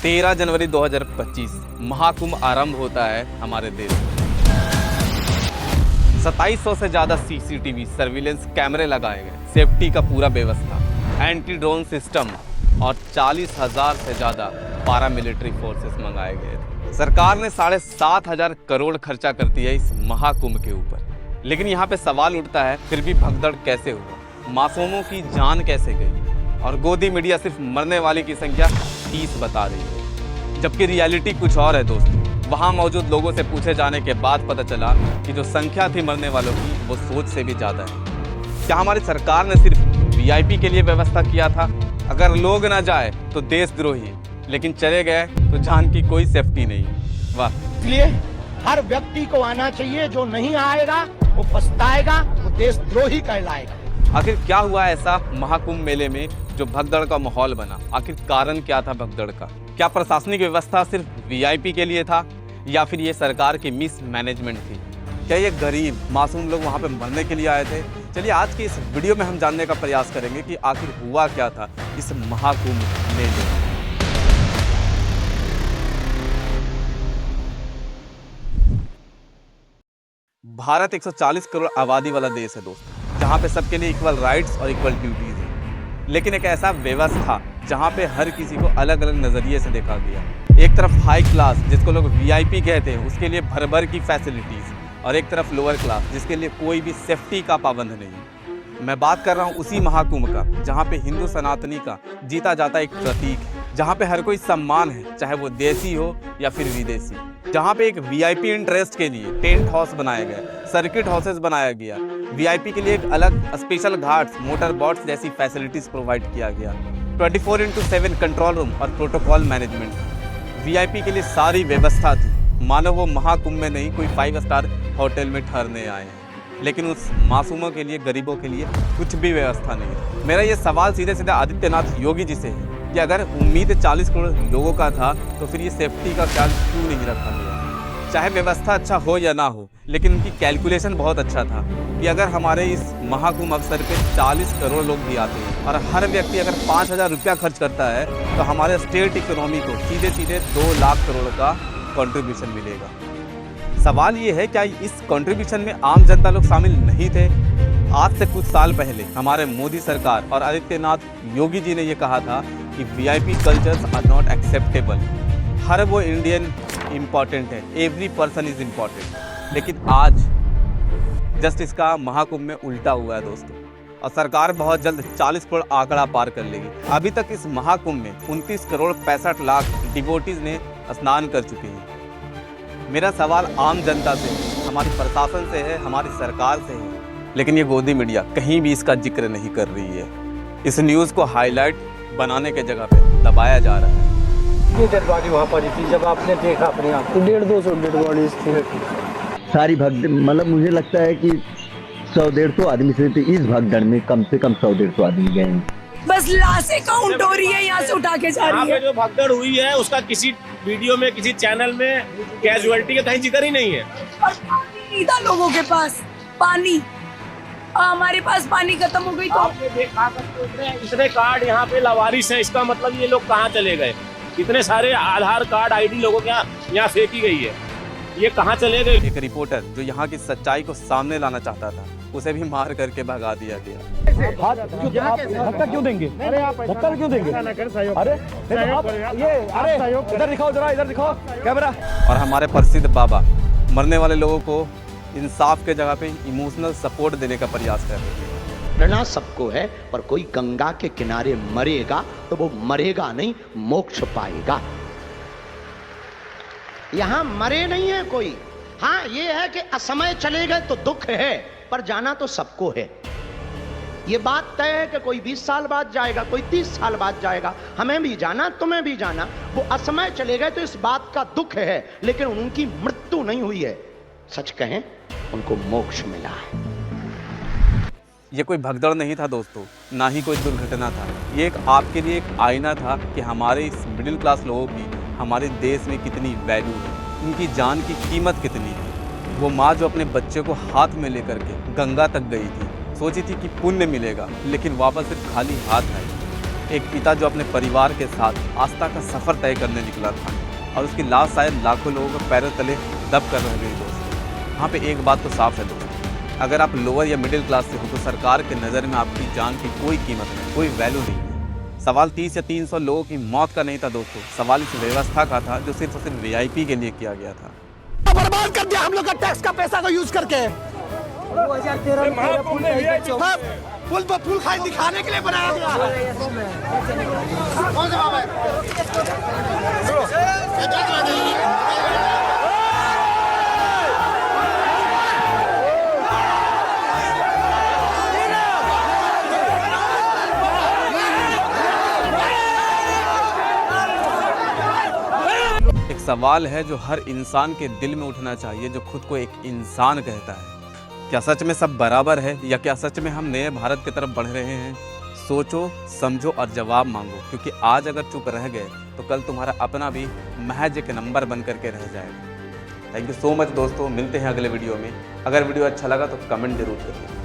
13 जनवरी 2025 महाकुंभ आरंभ होता है हमारे देश में। 2700 से ज़्यादा सीसीटीवी सर्विलेंस कैमरे लगाए गए, सेफ्टी का पूरा व्यवस्था, एंटी ड्रोन सिस्टम और 40,000 से ज़्यादा पैरामिलिट्री फोर्सेस मंगाए गए थे। सरकार ने 7,500 करोड़ खर्चा कर दिया इस महाकुंभ के ऊपर। लेकिन यहाँ पे सवाल उठता है, फिर भी भगदड़ कैसे हुआ, मासूमों की जान कैसे गई, और गोदी मीडिया सिर्फ मरने वाले की संख्या 30 बता रही है, जबकि रियलिटी कुछ और है दोस्तों। वहाँ मौजूद लोगों से पूछे जाने के बाद पता चला कि जो संख्या थी मरने वालों की वो सोच से भी ज़्यादा है। क्या हमारी सरकार ने सिर्फ वीआईपी के लिए व्यवस्था किया था? अगर लोग ना जाए तो देशद्रोही, लेकिन चले गए तो जान की कोई सेफ्टी नहीं। वाह। इसलिए हर व्यक्ति को आना चाहिए, जो नहीं आएगा वो पछताएगा, वो देशद्रोही कहलाएगा। आखिर क्या हुआ ऐसा महाकुंभ मेले में जो भगदड़ का माहौल बना? आखिर कारण क्या था भगदड़ का? क्या प्रशासनिक व्यवस्था सिर्फ वीआईपी के लिए था, या फिर ये सरकार की मिस मैनेजमेंट थी? क्या ये गरीब मासूम लोग वहाँ पे मरने के लिए आए थे? चलिए आज की इस वीडियो में हम जानने का प्रयास करेंगे कि आखिर हुआ क्या था इस महाकुंभ मेले में। भारत 140 करोड़ आबादी वाला देश है दोस्तों, जहाँ पे सबके लिए इक्वल राइट्स और इक्वल ड्यूटीज है। लेकिन एक ऐसा व्यवस्था जहाँ पे हर किसी को अलग अलग नज़रिए से देखा गया। एक तरफ हाई क्लास जिसको लोग वीआईपी कहते हैं, उसके लिए भर भर की फैसिलिटीज़, और एक तरफ लोअर क्लास जिसके लिए कोई भी सेफ्टी का पाबंद नहीं। मैं बात कर रहा हूँ उसी महाकुंभ का, जहाँ पे हिंदू सनातनी का जीता जाता एक प्रतीक है, जहाँ पे हर कोई सम्मान है, चाहे वो देसी हो या फिर विदेशी। जहाँ पे एक वीआईपी इंटरेस्ट के लिए टेंट हाउस बनाया गया, सर्किट हाउसेस बनाया गया, वीआईपी के लिए एक अलग स्पेशल घाट्स, मोटर बोट्स जैसी फैसिलिटीज प्रोवाइड किया गया, 24/7 कंट्रोल रूम और प्रोटोकॉल मैनेजमेंट। वीआईपी के लिए सारी व्यवस्था थी, मानो वो महाकुंभ में नहीं कोई 5 स्टार होटल में ठहरने आए हैं। लेकिन उस मासूमों के लिए, गरीबों के लिए कुछ भी व्यवस्था नहीं है। मेरा ये सवाल सीधे सीधे आदित्यनाथ योगी जी से है कि अगर उम्मीद 40 करोड़ लोगों का था तो फिर ये सेफ्टी का ख्याल क्यों नहीं रखा गया? चाहे व्यवस्था अच्छा हो या ना हो, लेकिन उनकी कैलकुलेशन बहुत अच्छा था कि अगर हमारे इस महाकुंभ अवसर पे 40 करोड़ लोग भी आते हैं और हर व्यक्ति अगर 5,000 रुपया खर्च करता है तो हमारे स्टेट इकोनॉमी को सीधे सीधे 2 लाख करोड़ का कंट्रीब्यूशन मिलेगा। सवाल ये है, क्या इस कंट्रीब्यूशन में आम जनता लोग शामिल नहीं थे? आज से कुछ साल पहले हमारे मोदी सरकार और आदित्यनाथ योगी जी ने ये कहा था कि VIP cultures are not acceptable. हर वो इंडियन इम्पॉर्टेंट है, एवरी पर्सन इज इम्पॉर्टेंट। लेकिन आज जस्ट इसका महाकुंभ में उल्टा हुआ है दोस्तों, और सरकार बहुत जल्द 40 करोड़ आंकड़ा पार कर लेगी। अभी तक इस महाकुंभ में 29 करोड़ 65 लाख डिवोटीज ने स्नान कर चुके हैं। मेरा सवाल आम जनता से, हमारी प्रशासन से है, हमारी सरकार से है, लेकिन ये गोदी मीडिया कहीं भी इसका जिक्र नहीं कर रही है। इस न्यूज़ को हाईलाइट बनाने के जगह पे दबाया जा रहा है। ये डेड बॉडी वहाँ पर थी, जब आपने देखा अपने आप, तो 150-200 डेड बॉडीज थी सारी भगदड़। मतलब मुझे लगता है कि 100-150 आदमी से इस भगदड़ में कम से कम 100-150 आदमी गए। बस लाशें काउंट हो रही है, यहाँ से उठा के जा रही है। जो भगदड़ हुई है उसका किसी वीडियो में, किसी चैनल में कैजुअलिटी का कहीं जिक्र ही नहीं है। और पानी नहीं था लोगों के पास, पानी। हमारे पास पानी खत्म हो गई तो आपने देखा इतने कार्ड यहाँ पे लावारिस हैं, इसका मतलब ये लोग कहाँ चले गए? इतने सारे आधार कार्ड, आईडी लोगों के यहाँ फेंकी गई है, ये कहाँ चले गए? एक रिपोर्टर जो यहाँ की सच्चाई को सामने लाना चाहता था, उसे भी मार करके भगा दिया गया। धक्का क्यों देंगे? धक्का क्यों देंगे? अरे इधर दिखाओ, जरा इधर दिखाओ कैमरा। और हमारे प्रसिद्ध बाबा मरने वाले लोगों को इंसाफ के जगह पे इमोशनल सपोर्ट देने का प्रयास कर रहे हैं। मरना सबको है, पर कोई गंगा के किनारे मरेगा तो वो मरेगा नहीं, मोक्ष पाएगा। यहाँ मरे नहीं है कोई। हाँ, ये है कि असमय चले गए तो दुख है, पर जाना तो सबको है। ये बात तय है कि कोई 20 साल बाद जाएगा, कोई 30 साल बाद जाएगा, हमें भी जाना, तुम्हें भी जाना। वो असमय चले गए तो इस बात का दुख है, लेकिन उनकी मृत्यु नहीं हुई है। सच कहें, उनको मोक्ष मिला है। ये कोई भगदड़ नहीं था दोस्तों, ना ही कोई दुर्घटना था। ये एक आपके लिए एक आईना था कि हमारे इस मिडिल क्लास लोगों की हमारे देश में कितनी वैल्यू है, उनकी जान की कीमत कितनी है। वो माँ जो अपने बच्चे को हाथ में लेकर के गंगा तक गई थी, सोची थी कि पुण्य मिलेगा, लेकिन वापस सिर्फ खाली हाथ आई। एक पिता जो अपने परिवार के साथ आस्था का सफ़र तय करने निकला था और उसकी लाश शायद लाखों लोगों के पैरों तले दब कर रह गई दोस्तों। यहाँ पे एक बात तो साफ है दोस्तों, अगर आप लोअर या मिडिल क्लास से हो तो सरकार के नज़र में आपकी जान की कोई कीमत नहीं, कोई वैल्यू नहीं है। सवाल 30 या 300 लोगों की मौत का नहीं था दोस्तों, सवाल इस व्यवस्था का था जो सिर्फ और सिर्फ VIP के लिए किया गया था। बर्बाद कर दिया हम लोग का टैक्स का पैसा को यूज करके। 2013 पुल पर पुल खाई दिखाने के लिए बनाया गया। कौन सा बाबा एक सवाल है जो हर इंसान के दिल में उठना चाहिए, जो खुद को एक इंसान कहता है। क्या सच में सब बराबर है या क्या सच में हम नए भारत की तरफ बढ़ रहे हैं? सोचो, समझो और जवाब मांगो, क्योंकि आज अगर चुप रह गए तो कल तुम्हारा अपना भी महज एक नंबर बन करके रह जाएगा। थैंक यू सो मच दोस्तों, मिलते हैं अगले वीडियो में। अगर वीडियो अच्छा लगा तो कमेंट जरूर करिए।